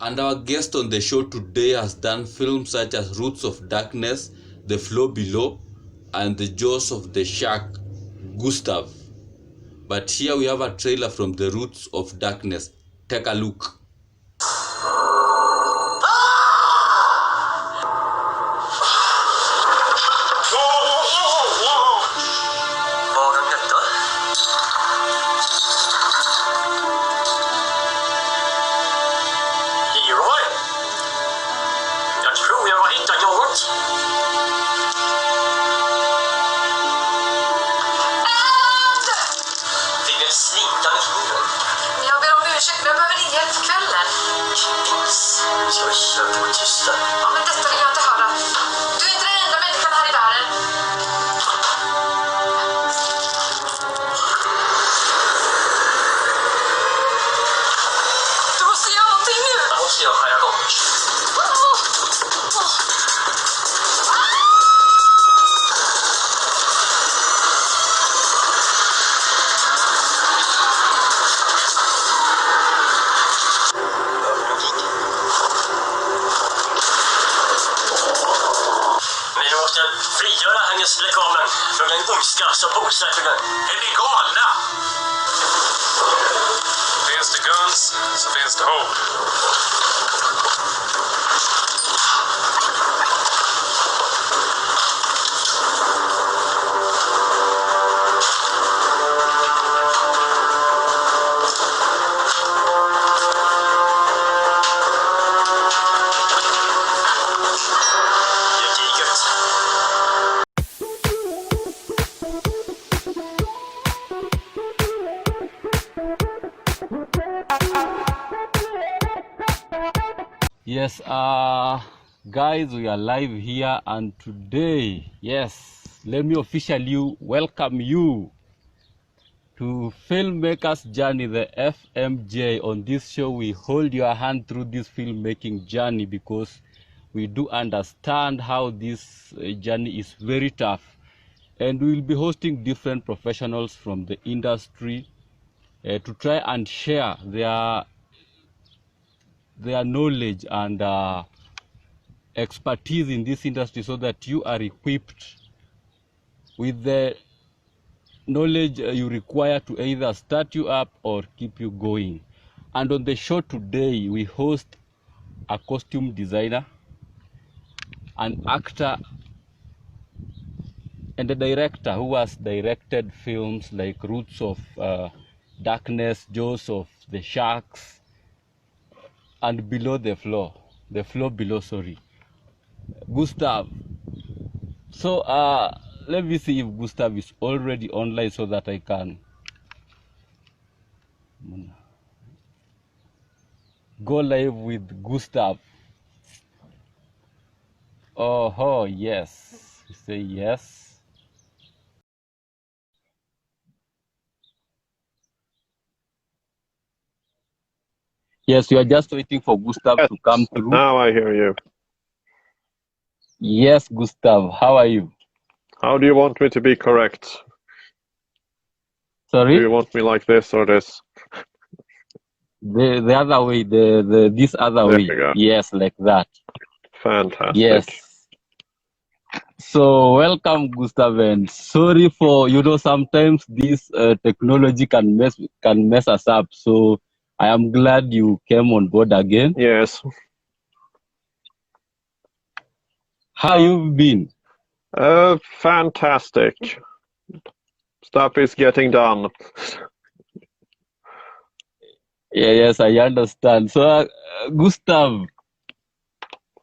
And our guest on the show today has done films such as Roots of Darkness, The Floor Below, and The Jaws of the Shark, Gustav. But here we have a trailer from The Roots of Darkness. Take a look. Jag ber om ursäkt, men jag behöver din hjälp för kvällen. Ska vi köra på tysta? Ja, men detta vill jag inte höra. Du är inte den enda människan här i världen. Du måste göra någonting nu. Jag måste göra skära bort. Frigöra hennes lekamen från den ondska som bosätter den. Är ni galna? Finns det guns så finns det hopp. Yes, guys, we are live here, and today, yes, let me officially welcome you to Filmmaker's Journey, the FMJ. On this show, we hold your hand through this filmmaking journey because we do understand how this journey is very tough, and we will be hosting different professionals from the industry to try and share their knowledge and expertise in this industry so that you are equipped with the knowledge you require to either start you up or keep you going. And on the show today, we host a costume designer, an actor, and a director who has directed films like Roots of Darkness, Jaws of the Sharks, and Below the Floor Below, sorry, Gustav. So let me see if Gustav is already online so that I can go live with Gustav. Oh, yes. Say yes. Yes, you are just waiting for Gustav to come through. Now I hear you. Yes, Gustav, how are you? How do you want me to be correct? Sorry? Do you want me like this or this? The other way, this other way. You go. Yes, like that. Fantastic. Yes. So welcome, Gustav, and sorry for, sometimes this technology can mess us up. So I am glad you came on board again. Yes. How you been? Fantastic. Stuff is getting done. Yes, I understand. So, Gustav.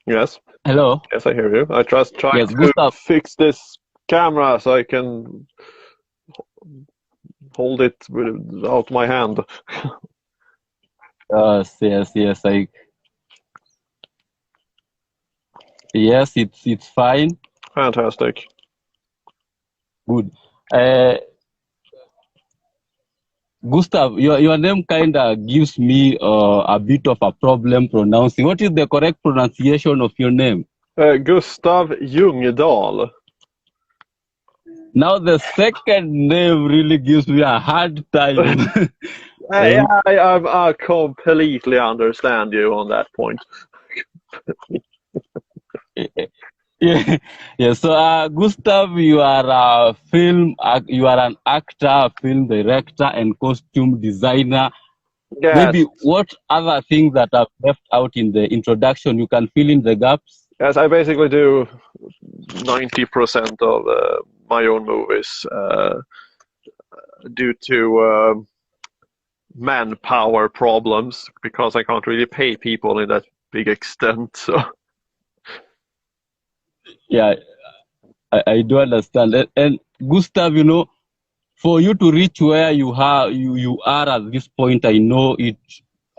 Yes. Hello. Yes, I hear you. I just trying to Gustav. fix this camera so I can hold it without my hand. Yes. Yes, it's fine. Fantastic. Good. Gustav, your name kind of gives me a bit of a problem pronouncing. What is the correct pronunciation of your name? Gustav Ljungdahl. Now the second name really gives me a hard time. Yeah, I completely understand you on that point. Yeah, yeah. So, Gustav, you are a you are an actor, film director, and costume designer. Yes, Maybe what other things that I've left out in the introduction, you can fill in the gaps? yes, I basically do 90% of my own movies due to manpower problems because I can't really pay people in that big extent. So Yeah, I do understand. And Gustav, for you to reach where you are at this point, I know it.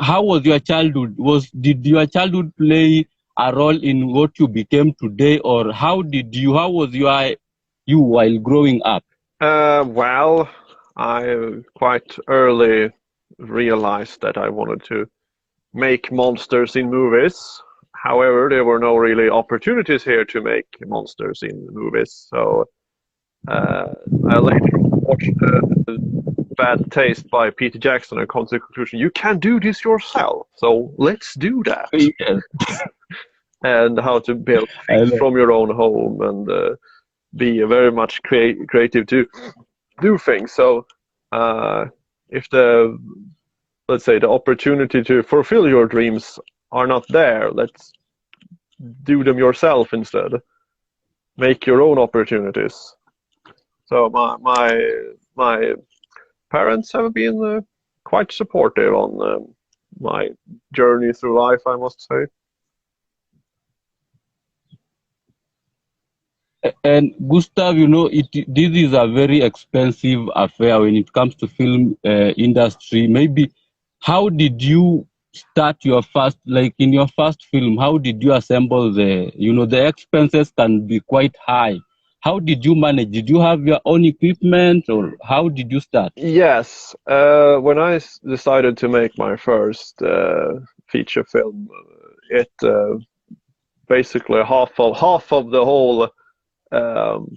How was your childhood? Did your childhood play a role in what you became today, or how was you while growing up? well, I quite early realized that I wanted to make monsters in movies. However, there were no really opportunities here to make monsters in movies. So I later watched Bad Taste by Peter Jackson and come to the conclusion you can do this yourself. So let's do that. Yes, And how to build I things know. from your own home and be very much creative to do things. So if let's say the opportunity to fulfill your dreams are not there, let's do them yourself instead. Make your own opportunities. So my parents have been quite supportive on my journey through life, I must say. And Gustav, this is a very expensive affair when it comes to film industry. Maybe how did you start your like in your first film? How did you assemble the expenses can be quite high. How did you manage? Did you have your own equipment, or how did you start? Yes, when I decided to make my first feature film, it basically half of the whole um,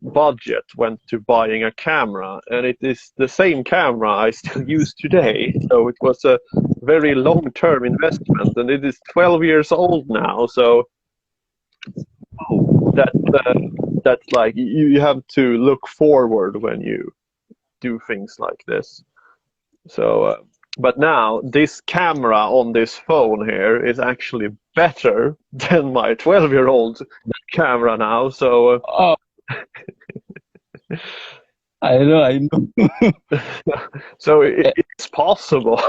budget went to buying a camera, and it is the same camera I still use today. So it was a very long-term investment, and it is 12 years old now. So that that's like you have to look forward when you do things like this. So, but now this camera on this phone here is actually better than my 12-year-old camera now. So. Oh, I know. So it's possible.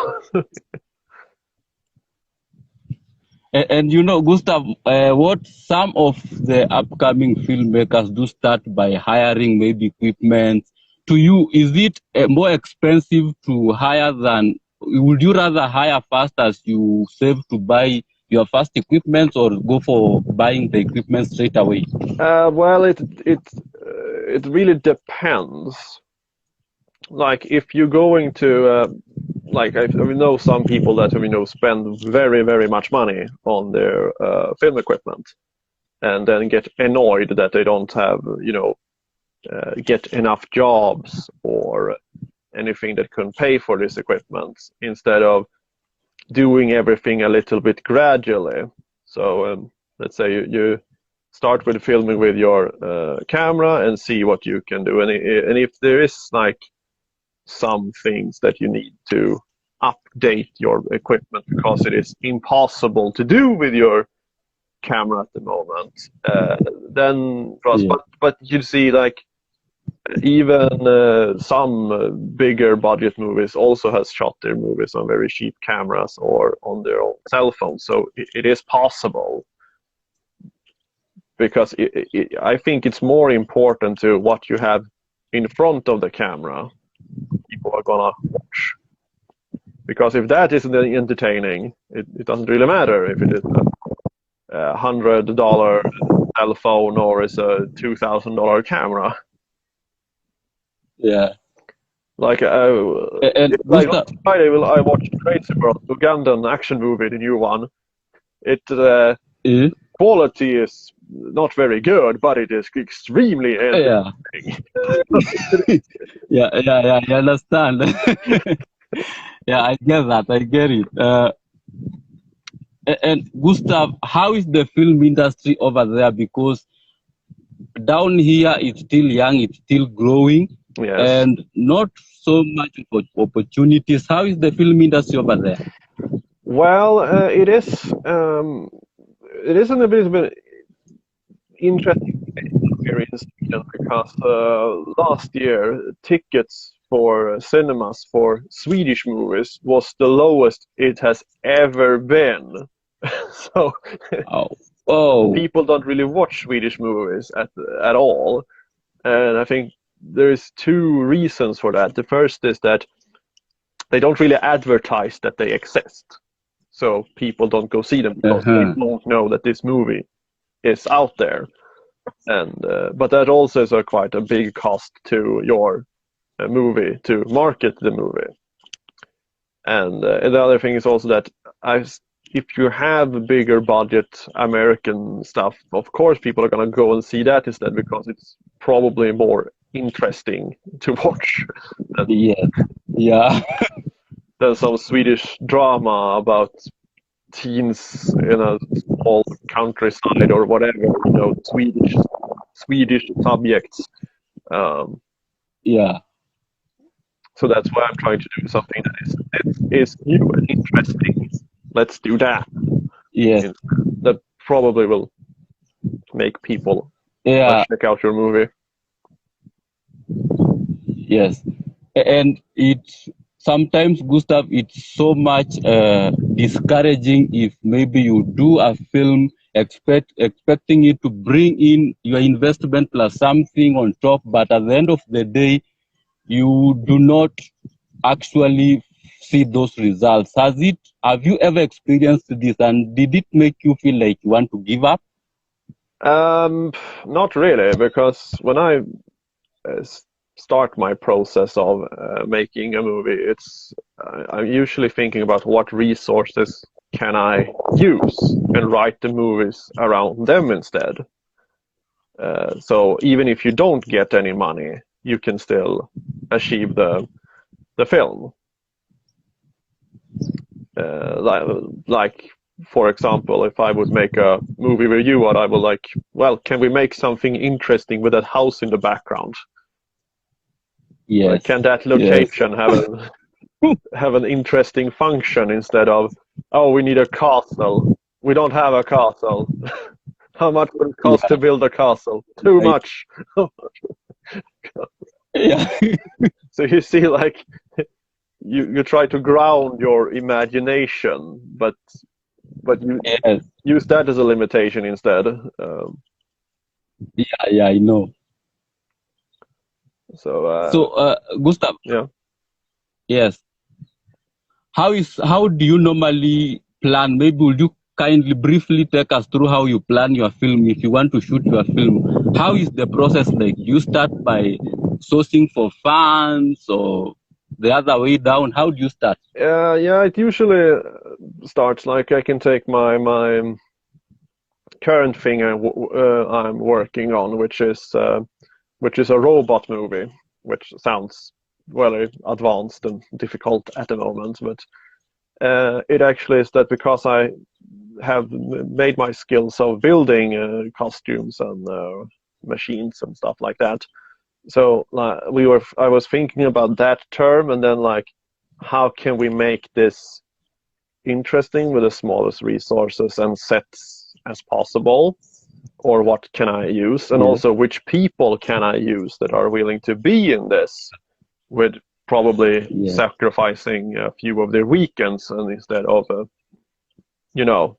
And Gustav, what some of the upcoming filmmakers do start by hiring maybe equipment. To you, is it more expensive to hire than? Would you rather hire first as you save to buy your first equipment, or go for buying the equipment straight away? Well, it really depends. Like if you're going to like I know some people that spend very much money on their film equipment, and then get annoyed that they don't have get enough jobs or anything that can pay for this equipment, instead of doing everything a little bit gradually. So let's say you start with filming with your camera and see what you can do, and if there is like some things that you need to update your equipment because it is impossible to do with your camera at the moment, then Yeah. but you see like even some bigger budget movies also has shot their movies on very cheap cameras or on their own cell phones. So it is possible, because I think it's more important to what you have in front of the camera people are gonna watch. Because if that isn't entertaining, it doesn't really matter if it is a $100 cell phone or it's a $2,000 camera. Yeah. Like And like Gustav, last Friday, I watched Crazy World, Ugandan action movie, the new one. It eh? quality is not very good, but it is extremely Yeah. entertaining. Yeah, I understand. Yeah, I get that. I get it. And Gustav, how is the film industry over there? Because down here it's still young, it's still growing, Yes. and not so much opportunities. How is the film industry over there? Well, it is a bit interesting here in Sweden because last year tickets for cinemas for Swedish movies was the lowest it has ever been. So Oh, oh, people don't really watch Swedish movies at all. And I think there's two reasons for that. The first is that they don't really advertise that they exist. So people don't go see them because they uh-huh. don't know that this movie is out there. And but that also is quite a big cost to your movie to market the movie. And the other thing is also that if you have bigger budget American stuff, of course people are going to go and see that instead because it's probably more interesting to watch Yeah, yeah, than some Swedish drama about teens in a small countryside or whatever, Swedish subjects. Um, yeah, so that's why I'm trying to do something that is new and interesting. Let's do that. yes, That probably will make people yeah, check out your movie. yes. And it's sometimes, Gustav, it's so much discouraging if maybe you do a film expecting it to bring in your investment plus something on top, but at the end of the day, you do not actually see those results. Have you ever experienced this, and did it make you feel like you want to give up? Not really, because when I uh, start my process of making a movie, I'm usually thinking about what resources can I use and write the movies around them instead. So even if you don't get any money, you can still achieve the film. Like for example, if I would make a movie with you, what I would like, well, can we make something interesting with that house in the background? Yes, Can that yes, location have an interesting function instead of, oh, we need a castle. We don't have a castle. How much would it cost to yeah, build a castle? Too I, much. yeah, So you see, like you try to ground your imagination, but you yes, use that as a limitation instead. yeah, yeah, I know. So So, Gustav, yeah. yes, how do you normally plan? Maybe would you kindly briefly take us through how you plan your film if you want to shoot your film? How is the process like? Do you start by sourcing for funds or the other way down? How do you start? Yeah, it usually starts like I can take my current thing I'm working on, which is a robot movie, which sounds very advanced and difficult at the moment, but it actually is that because I have made my skills of building costumes and machines and stuff like that. So I was thinking about that term, and then like, how can we make this interesting with the smallest resources and sets as possible? Or what can I use? And Yes, also, which people can I use that are willing to be in this with probably yes, sacrificing a few of their weekends and instead of, you know,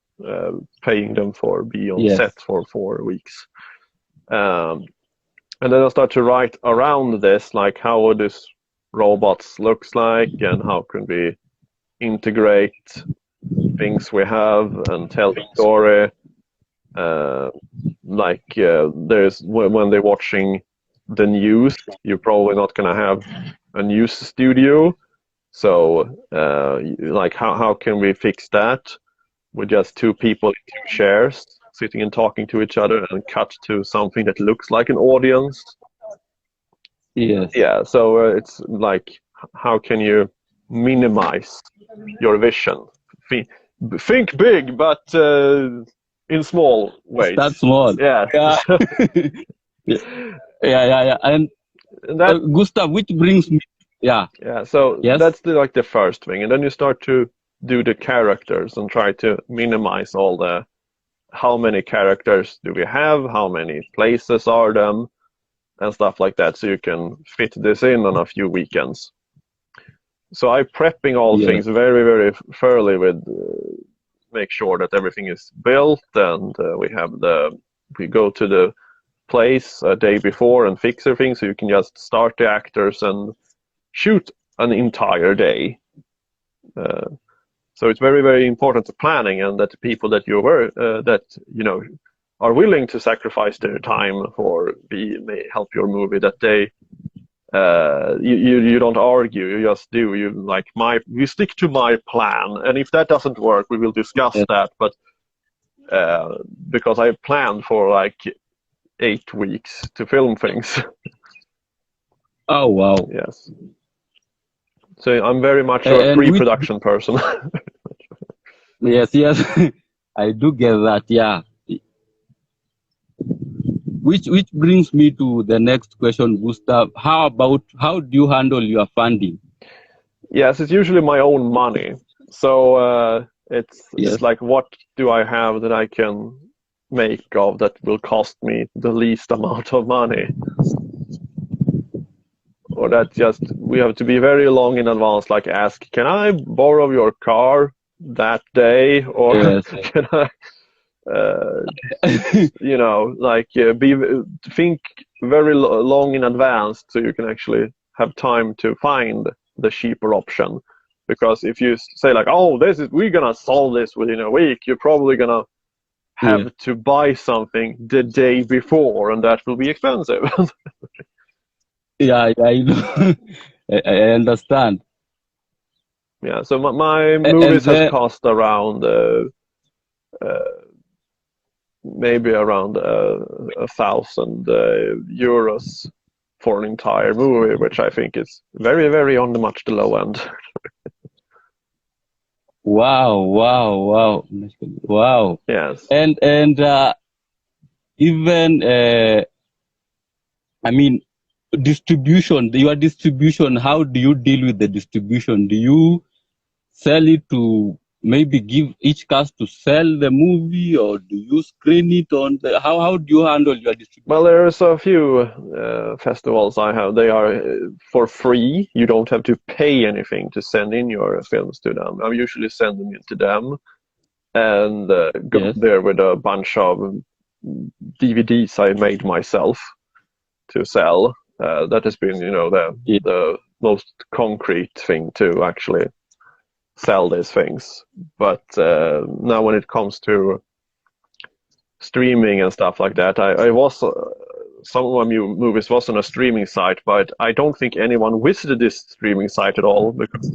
paying them for be on yes, set for 4 weeks. Um, and then I start to write around this, like how would this robots looks like and how can we integrate things we have and tell the story. There's when they're watching the news, you're probably not going to have a news studio. So, like, how can we fix that with just two people in two chairs sitting and talking to each other and cut to something that looks like an audience? yes, Yeah, so it's like, how can you minimize your vision. Think big, but in small ways. Start small. Yeah. Yeah. Yeah. And that Gustav, which brings me. Yeah. Yeah, so Yes. that's the first thing, and then you start to do the characters and try to minimize all the how many characters do we have, how many places are them, and stuff like that, so you can fit this in on a few weekends. So I'm prepping all Yes. things very, very thoroughly with make sure that everything is built, and we go to the place a day before and fix everything, so you can just start the actors and shoot an entire day. So it's very, very important to planning, and that the people that you were that are willing to sacrifice their time for help your movie, that they you don't argue, you just do. We stick to my plan, and if that doesn't work, we will discuss that. But because I planned for like 8 weeks to film things. Oh wow. Yes. So I'm very much a pre-production person. Yes. I do get that. Yeah. Which brings me to the next question, Gustav. How do you handle your funding? Yes, it's usually my own money. So it's like, what do I have that I can make of that will cost me the least amount of money? Or that just, we have to be very long in advance, like ask, can I borrow your car that day? Or can I, think very long in advance, so you can actually have time to find the cheaper option. Because if you say like, oh, we're gonna solve this within a week, you're probably gonna have to buy something the day before, and that will be expensive. Yeah, I know. I understand. Yeah, so my movies has cost around maybe around 1,000 euros for an entire movie, which I think is very, very on the low end. Wow. Yes. And even I mean, your distribution, how do you deal with the distribution? Do you sell it to maybe give each cast to sell the movie, or do you screen it on how do you handle your distribution? Well, there's a few festivals I have. They are for free. You don't have to pay anything to send in your films to them. I'm usually sending it to them and go there with a bunch of DVDs I made myself to sell. That has been, the most concrete thing to actually sell these things. But now when it comes to streaming and stuff like that, I was some of my movies was on a streaming site, but I don't think anyone visited this streaming site at all, because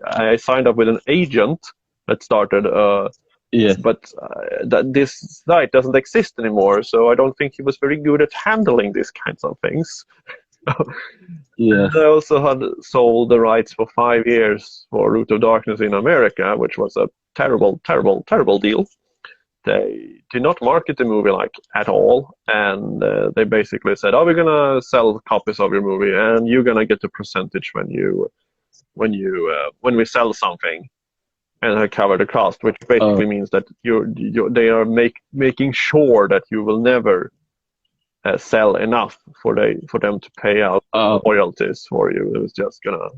I signed up with an agent that started but this site doesn't exist anymore, so I don't think he was very good at handling these kinds of things. I also had sold the rights for 5 years for Root of Darkness in America, which was a terrible deal. They did not market the movie at all, and they basically said, "Oh, we're gonna sell copies of your movie, and you're gonna get a percentage when we sell something." And I cover the cost, which basically means that they are making sure that you will never sell enough for them to pay out royalties for you. It was just gonna,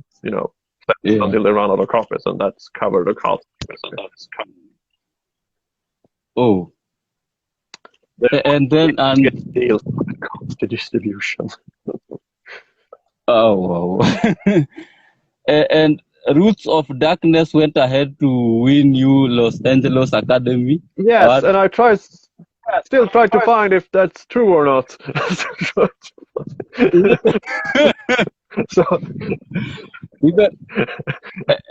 until they run out of copies, and that's cover the cost. Oh, and then get deals when it comes to distribution. Wow. And Roots of Darkness went ahead to win you Los Angeles Academy. Yes, and I still try to find if that's true or not. So,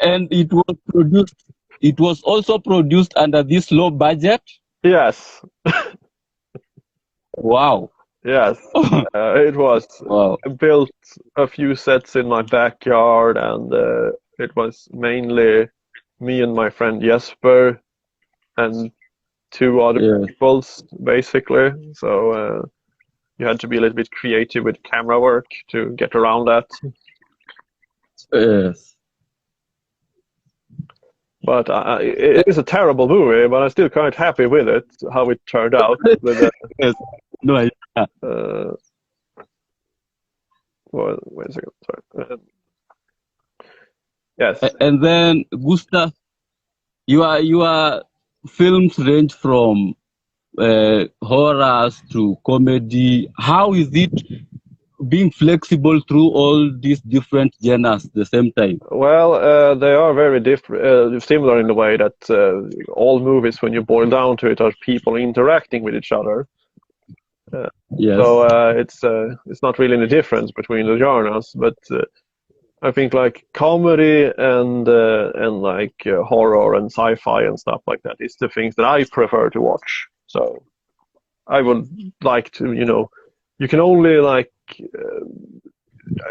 and it was also produced under this low budget. Yes. Wow. Yes, it was. Wow. I built a few sets in my backyard, and it was mainly me and my friend Jesper and two other Yes. peoples, basically. So you had to be a little bit creative with camera work to get around that. Yes. But it is a terrible movie, but I'm still quite happy with it, how it turned out. With Yes. No, well, wait a second, sorry. Yes. and then Gustav, your films range from horrors to comedy. How is it being flexible through all these different genres at the same time? Well, they are very different, similar in the way that all movies, when you boil down to it, are people interacting with each other. Yes. So it's not really any difference between the genres, but I think like comedy and like horror and sci-fi and stuff like that is the things that I prefer to watch. So I would like to, you can only like.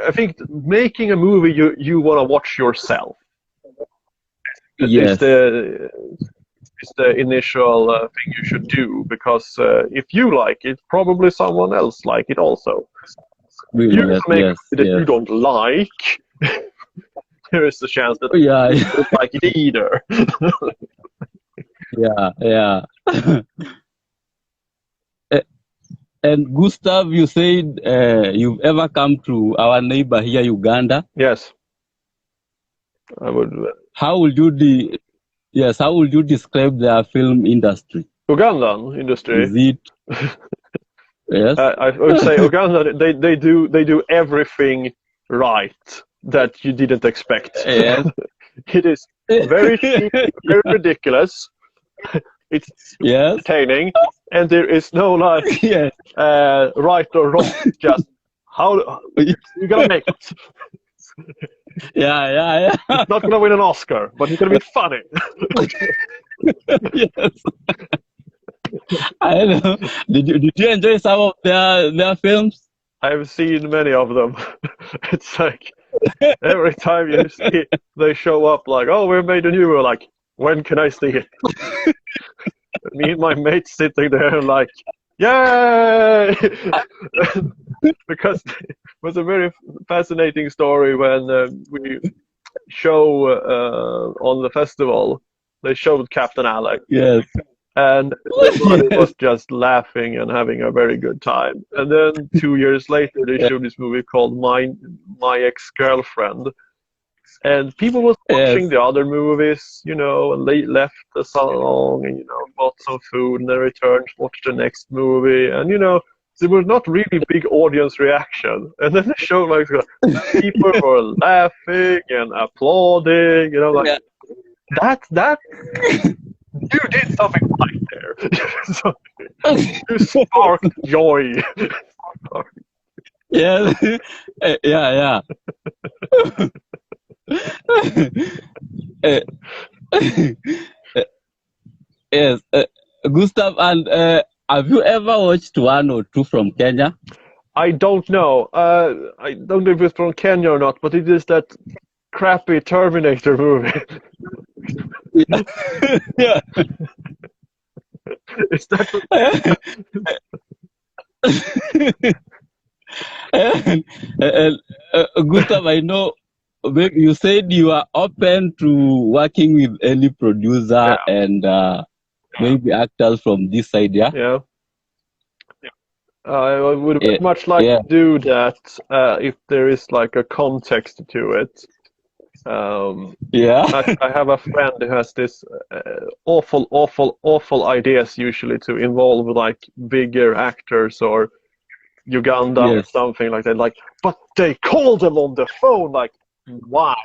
I think making a movie you want to watch yourself. Yes. Is the initial thing you should do, because if you like it, probably someone else like it also. Really, You yes, make yes, that yes. you don't like, there is the chance that Yeah, you don't like it either. yeah. And Gustav, you said you've ever come to our neighbor here, Uganda. Yes, I would. How would you describe their film industry? Ugandan industry. Is it? Yes. I would say Uganda. They do everything right that you didn't expect. Yes. It is very cheap, very ridiculous. It's Yes. entertaining, and there is no like Yes. right or wrong. Just how you gotta make it. Yeah. It's not gonna win an Oscar, but it's gonna be funny. Yes. I don't know. Did you enjoy some of their films? I've seen many of them. It's like every time you see they show up, like, oh, we made a new. We're like, when can I see it? Me and my mate sitting there like, yay! Because it was a very fascinating story when we show on the festival. They showed Captain Alex. Yes. And everybody was just laughing and having a very good time. And then 2 years later, they showed this movie called My Ex-Girlfriend. And people was watching the other movies, and they left the salon and, bought some food and then returned, watched the next movie. And, there was not really big audience reaction. And then the show, like, people were laughing and applauding, like, that you did something right there. So, you sparked joy. Yeah. Yeah. Yes, Gustav, and have you ever watched one or two from Kenya? I don't know. I don't know if it's from Kenya or not, but it is that crappy Terminator movie. Yeah. Is that? And, Gustav, I know you said you are open to working with any producer and maybe actors from this side, yeah? Yeah. I would very much like to do that if there is like a context to it. I have a friend who has this awful ideas usually to involve like bigger actors or Uganda or something like that. Like, but they call them on the phone. Like, why?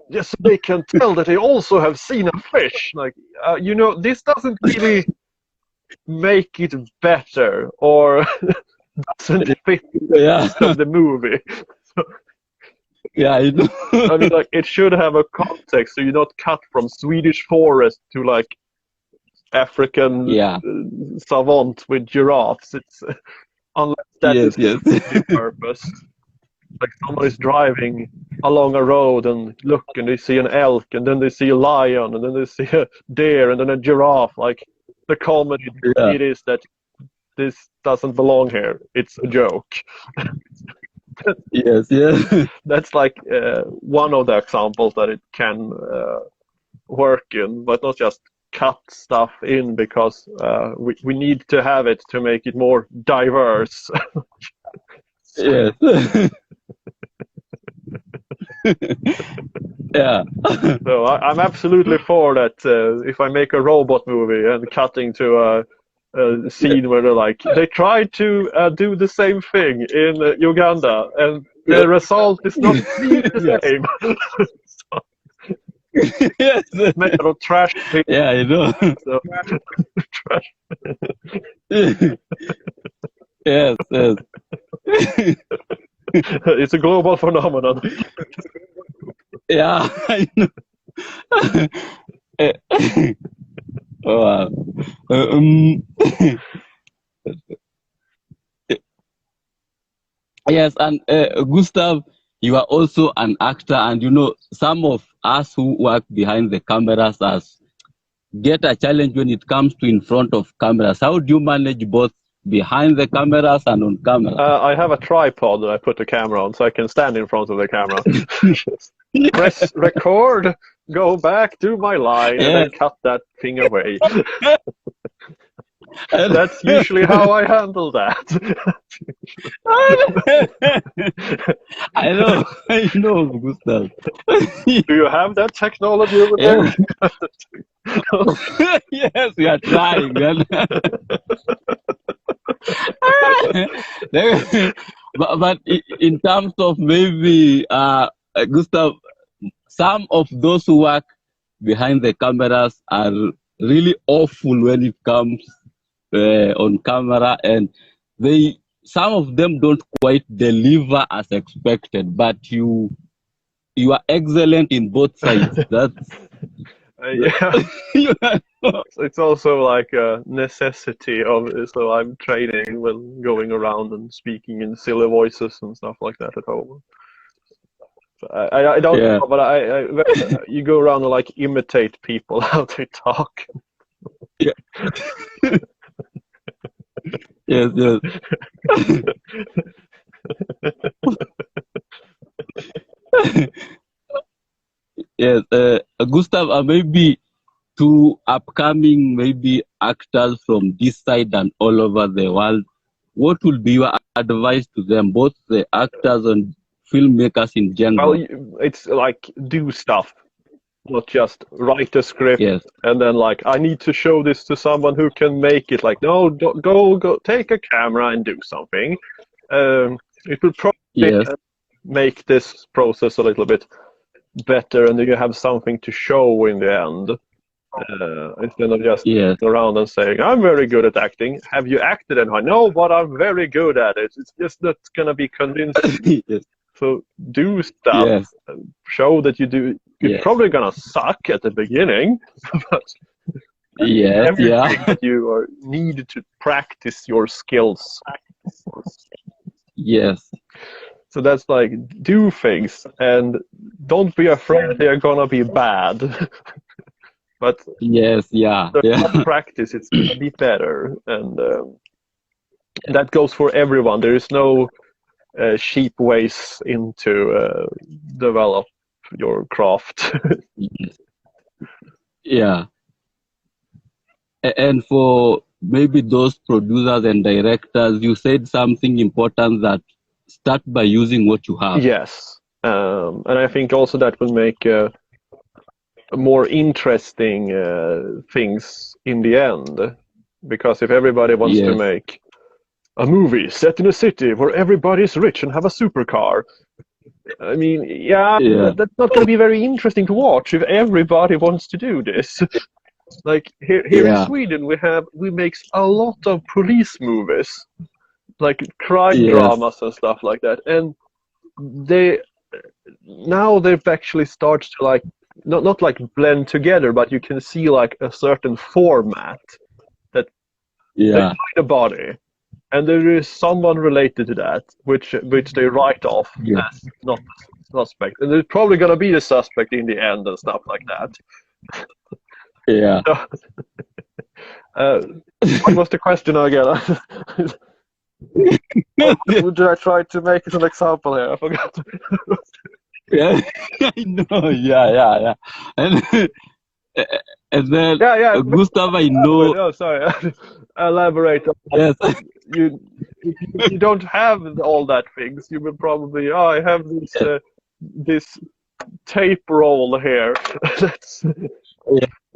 Yes, they can tell that they also have seen a fish. Like, this doesn't really make it better or doesn't fit the movie. So, yeah, I know. I mean, like, it should have a context, so you're not cut from Swedish forest to like African savant with giraffes. It's unless that is the purpose. Like someone is driving along a road and look, and they see an elk, and then they see a lion, and then they see a deer, and then a giraffe. Like the comedy Yeah. it is that this doesn't belong here. It's a joke. Yes. Yes. That's like one of the examples that it can work in, but not just cut stuff in because we need to have it to make it more diverse. Yes. Yeah. So I'm absolutely for that. If I make a robot movie and cutting to a scene where they tried to do the same thing in Uganda, and the result is not the Yes. same. Yes. Made out of trash. Yeah, I know. So, trash. Yes. Yes. It's a global phenomenon. Yeah, I know. Oh, wow. Um, yes, and Gustav, you are also an actor, and some of us who work behind the cameras get a challenge when it comes to in front of cameras. How do you manage both behind the cameras and on camera? I have a tripod that I put the camera on so I can stand in front of the camera. Press record, go back, do my line, and then cut that thing away. That's usually how I handle that. I know, Gustav. Do you have that technology over there? Yes, we are trying. But in terms of maybe, Gustav, some of those who work behind the cameras are really awful when it comes on camera, and some of them don't quite deliver as expected, but you are excellent in both sides. That's yeah. It's also like a necessity so I'm training when going around and speaking in silly voices and stuff like that at home. So I don't know, but you go around and imitate people how they talk. Yeah. Yes, yes. Yes, Gustav, maybe to upcoming actors from this side and all over the world, what will be your advice to them, both the actors and filmmakers in general? Well, it's do stuff, not just write a script and then I need to show this to someone who can make it. No, go take a camera and do something. It will probably make this process a little bit better, and then you have something to show in the end. Instead of just around and saying, I'm very good at acting. Have you acted? And I know, but I'm very good at it. It's just not going to be convincing. So do stuff. Show that you do. You're probably going to suck at the beginning. But everything that you need to practice your skills. Yes. So that's do things and don't be afraid they're going to be bad. But practice, it's going to be better, and that goes for everyone. There is no cheap ways into develop your craft. Yeah, and for maybe those producers and directors, you said something important, that start by using what you have. Yes, and I think also that will make more interesting things in the end, because if everybody wants to make a movie set in a city where everybody's rich and have a supercar, I mean, that's not going to be very interesting to watch if everybody wants to do this. Here in Sweden, we make a lot of police movies, crime dramas and stuff like that, and they've actually started to not blend together, but you can see a certain format that they find a body, and there is someone related to that, which they write off Yeah. as not the suspect, and there's probably gonna be the suspect in the end and stuff like that. Yeah. What was the question again? Would I try to make it an example here? I forgot. Yeah. I know. Yeah. And and then Yeah. Gustav, I know. Oh, sorry. Elaborate. Yes. You if you don't have all that things, you will probably. Oh, I have this tape roll here. Let's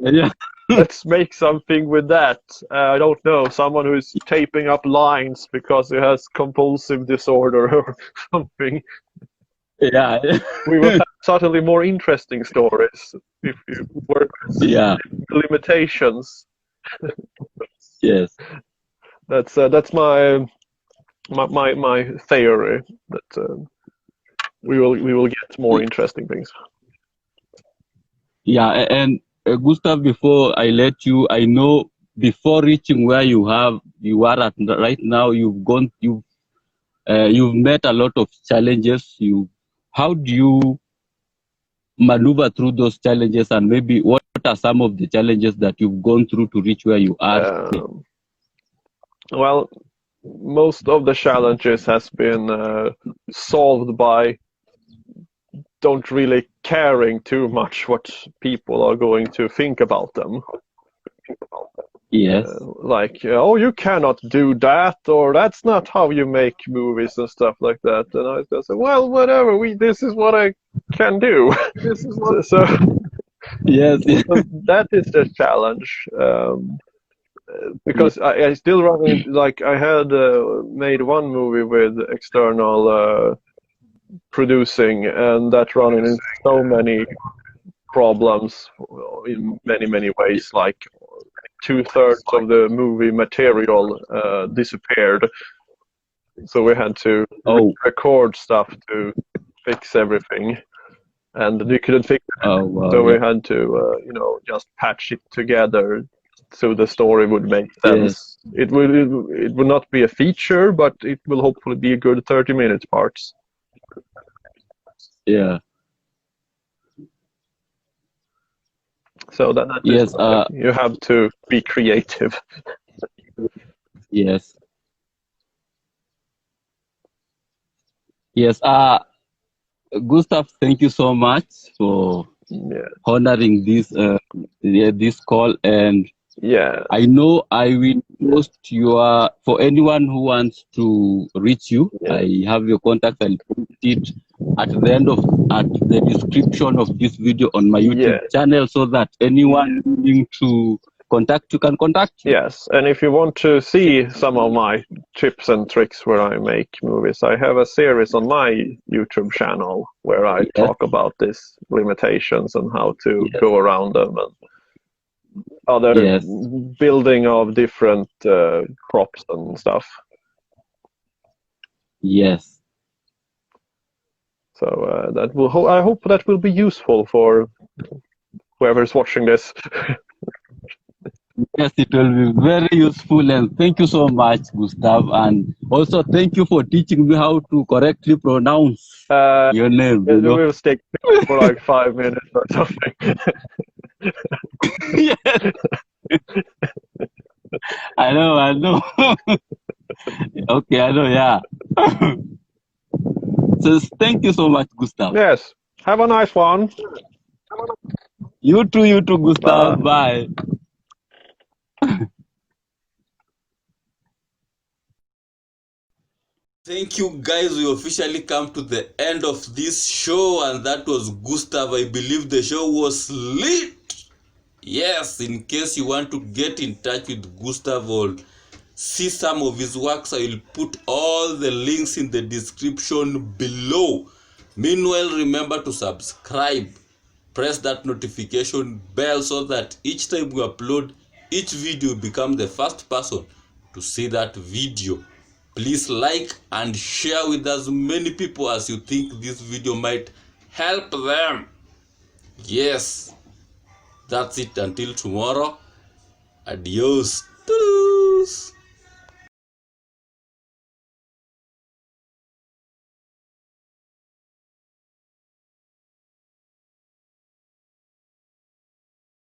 Yeah. let's make something with that. I don't know, someone who's taping up lines because he has compulsive disorder or something. Yeah. We will have certainly more interesting stories if you work with Yeah. limitations. Yes. That's my theory that we will get more interesting things. Yeah. And Gustav, before I let you, I know before reaching where you are at right now, you've met a lot of challenges. How do you maneuver through those challenges, and maybe what are some of the challenges that you've gone through to reach where you are? Well, most of the challenges has been solved by don't really caring too much what people are going to think about them. Yes. Oh, you cannot do that, or that's not how you make movies and stuff like that. And I just say, well, whatever. This is what I can do. This is what. So Yes. so that is the challenge. Because I still running, like I had made one movie with external producing, and that running in so many problems in many ways. Like 2/3 of the movie material disappeared, so we had to record stuff to fix everything, and we couldn't fix it. Wow, So we had to just patch it together so the story would make sense. Yes. It will not be a feature, but it will hopefully be a good 30-minute parts. Yeah. So that Yes. You have to be creative. Yes. Yes. Gustav, thank you so much for honoring this call, and I know I will post for anyone who wants to reach you. I have your contact. I'll put it at the description of this video on my YouTube channel, so that anyone willing to contact you can contact you. Yes, and if you want to see some of my tips and tricks where I make movies, I have a series on my YouTube channel where I talk about these limitations and how to go around them, and other building of different props and stuff. Yes. So I hope that will be useful for whoever's watching this. Yes, it will be very useful, and thank you so much, Gustav, and also thank you for teaching me how to correctly pronounce your name. It will stick for like 5 minutes or something. Yes. I know. Okay, I know, yeah. So thank you so much, Gustav. Yes. Have a nice one. You too, Gustav. Bye. Thank you, guys. We officially come to the end of this show, and that was Gustav. I believe the show was lit. Yes, in case you want to get in touch with Gustav or see some of his works, I will put all the links in the description below. Meanwhile, remember to subscribe. Press that notification bell so that each time we upload each video, you become the first person to see that video. Please like and share with as many people as you think this video might help them. Yes, that's it. Until tomorrow. Adios. Toodles.